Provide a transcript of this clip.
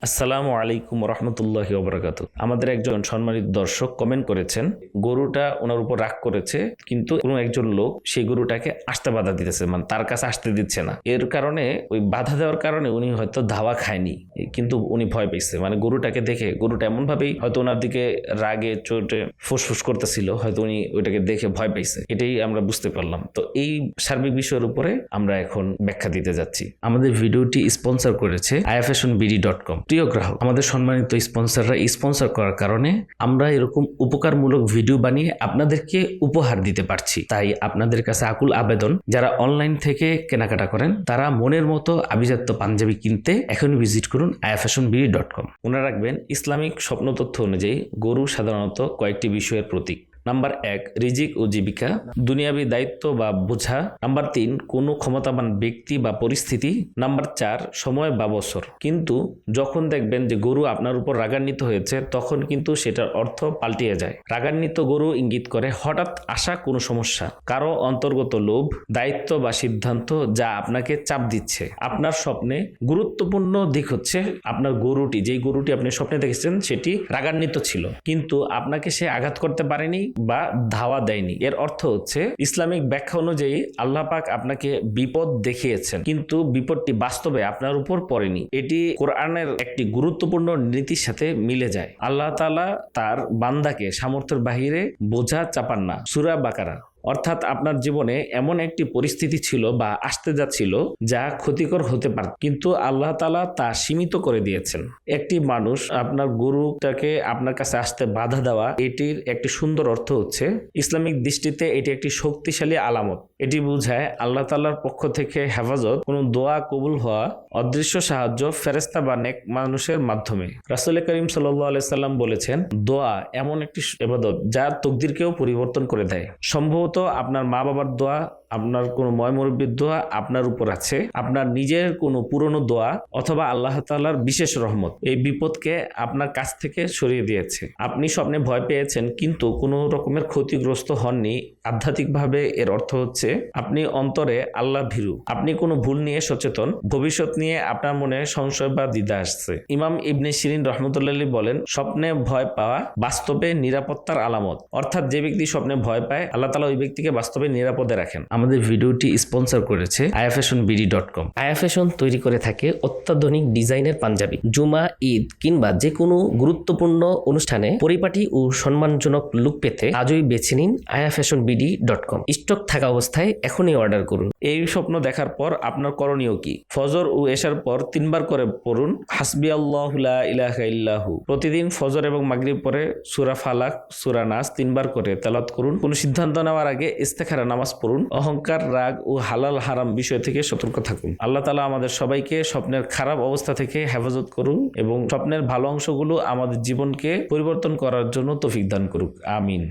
আসসালামু আলাইকুম রহমতুল্লাহি ওবরাকাতু। আমাদের একজন সম্মানিত দর্শক কমেন্ট করেছেন, গরুটা ওনার উপর রাগ করেছে, কিন্তু কোনো একজন লোক সেই গরুটাকে আসতে বাধা দিতেছে, মানে তার কাছে আসতে দিচ্ছে না। এর কারণে ওই বাধা দেওয়ার কারণে উনি হয়তো ধাওয়া খায়নি, কিন্তু উনি ভয় পেয়েছে। মানে গরুটাকে দেখে, গরুটা এমন ভাবেই হয়তো ওনার দিকে রাগে চোটে ফুসফুস করতেছিল, হয়তো উনি ওইটাকে দেখে ভয় পাইছে। এটাই আমরা বুঝতে পারলাম। তো এই সার্বিক বিষয়ের উপরে আমরা এখন ব্যাখ্যা দিতে যাচ্ছি। আমাদের ভিডিওটি স্পন্সর করেছে ifashionbd.com। প্রিয় গ্রাহক, আমাদের সম্মানিত স্পন্সররা স্পন্সর করার কারণে আমরা এরকম উপকারমূলক ভিডিও বানিয়ে আপনাদেরকে উপহার দিতে পারছি। তাই আপনাদের কাছে আকুল আবেদন, যারা অনলাইন থেকে কেনাকাটা করেন তারা মনের মতো আভিজাত্য পাঞ্জাবি কিনতে এখনই ভিজিট করুন ifashionbd.com। মনে রাখবেন, ইসলামিক স্বপ্ন তথ্য অনুযায়ী গরু সাধারণত কয়েকটি বিষয়ের প্রতীক। নাম্বার 1, রিজিক ও জীবিকা, দুনিয়াবী দায়িত্ব বা বোঝা। নাম্বার 3, কোনো ক্ষমতাবান ব্যক্তি বা পরিস্থিতি। নাম্বার 4, সময় বা বছর। কিন্তু যখন দেখবেন যে গরু আপনার উপর রাগান্বিত হয়েছে, তখন কিন্তু সেটার অর্থ পাল্টিয়ে যায়। রাগান্বিত গরু ইঙ্গিত করে হঠাৎ আসা কোনো সমস্যা, কারো অন্তর্গত লোভ, দায়িত্ব বা সিদ্ধান্ত যা আপনাকে চাপ দিচ্ছে। আপনার স্বপ্নে গুরুত্বপূর্ণ দিক হচ্ছে আপনার গরুটি, যেই গরুটি আপনি স্বপ্নে দেখেছেন সেটি রাগান্বিত ছিল, কিন্তু আপনাকে সে আঘাত করতে পারেনি বা ধাওয়া দেয়নি। এর অর্থ হচ্ছে, ইসলামিক ব্যাখ্যা অনুযায়ী আল্লাহ পাক আপনাকে বিপদ দেখিয়েছেন, কিন্তু বিপদটি বাস্তবে আপনার উপর পড়েনি। এটি কোরআনের একটি গুরুত্বপূর্ণ নীতির সাথে মিলে যায়। আল্লাহ তাআলা তার বান্দাকে সামর্থ্যের বাহিরে বোঝা চাপান না। সূরা বাকারা। অর্থাৎ আপনার জীবনে এমন একটি পরিস্থিতি ছিল বা আসতে যাচ্ছিল যা ক্ষতিকর হতে পারে, কিন্তু আল্লাহ তাআলা তা সীমিত করে দিয়েছেন। একটি মানুষ আপনার গরুটাকে আপনার কাছে আসতে বাধা দেওয়া, এটির একটি সুন্দর অর্থ হচ্ছে, ইসলামিক দৃষ্টিতে এটি একটি শক্তিশালী আলামত। এটি বোঝায় আল্লাহ তাআলার পক্ষ থেকে হেফাজত, কোনো দোয়া কবুল হওয়া, অদৃশ্য সাহায্য ফেরেশতা বা নেক মানুষের মাধ্যমে। রাসূল করিম সাল্লাল্লাহু আলাইহি সাল্লাম বলেছেন, দোয়া এমন একটি ইবাদত যা তকদিরকেও পরিবর্তন করে দেয়। সম্ভবত আপনার মা বাবার দোয়া, আপনার কোনো ময়মুরব্বীর দোয়া আপনার উপর আছে, আপনার নিজের কোনো পুরনো দোয়া, অথবা আল্লাহ তাআলার বিশেষ রহমত এই বিপদকে আপনার কাছ থেকে সরিয়ে দিয়েছে। আপনি স্বপ্নে ভয় পেয়েছেন কিন্তু কোনো রকমের ক্ষতিগ্রস্ত হননি। আধ্যাত্মিকভাবে এর অর্থ হচ্ছে, আপনি অন্তরে আল্লাহ ভীরু, আপনি কোনো ভুল নিয়ে সচেতন, ভবিষ্যৎ নিয়ে আপনার মনে সংশয় বা দ্বিধা আসছে। ইমাম ইবনে সিরিন রহমতুল্লাহ আলাইহি বলেন, স্বপ্নে ভয় পাওয়া বাস্তবে নিরাপত্তার আলামত। অর্থাৎ যে ব্যক্তি স্বপ্নে ভয় পায়, আল্লাহ তাআলা ওই ব্যক্তিকে বাস্তবে নিরাপদে রাখেন। আমাদের ভিডিওটি স্পন্সর করেছে ifashionbd.com। ifashon তৈরি করে থাকে অত্যাধুনিক ডিজাইনের পাঞ্জাবি। জুমা, ঈদ কিংবা যে কোনো গুরুত্বপূর্ণ অনুষ্ঠানে পরিপাটি ও সম্মানজনক লুক পেতে আজই বেছে নিন ifashionbd.com। স্টক থাকা অবস্থায় এখনই অর্ডার করুন। এই স্বপ্ন দেখার পর আপনার করণীয় কি? ফজর ও এশার পর 3 বার করে পড়ুন হাসবি আল্লাহু লা ইলাহা ইল্লাহু। প্রতিদিন ফজর এবং মাগরিব পরে সূরা ফালাক, সূরা নাস 3 বার করে তেলাওয়াত করুন। কোনো সিদ্ধান্ত নেওয়ার আগে ইস্তেখারা নামাজ পড়ুন। অহংকার, রাগ ও হালাল হারাম বিষয় থেকে সতর্ক থাকুন। আল্লাহ তাআলা আমাদের সবাইকে স্বপ্নের খারাপ অবস্থা থেকে হেফাজত করুন এবং স্বপ্নের ভালো অংশগুলো আমাদের জীবনকে পরিবর্তন করার জন্য তৌফিক দান করুক। আমিন।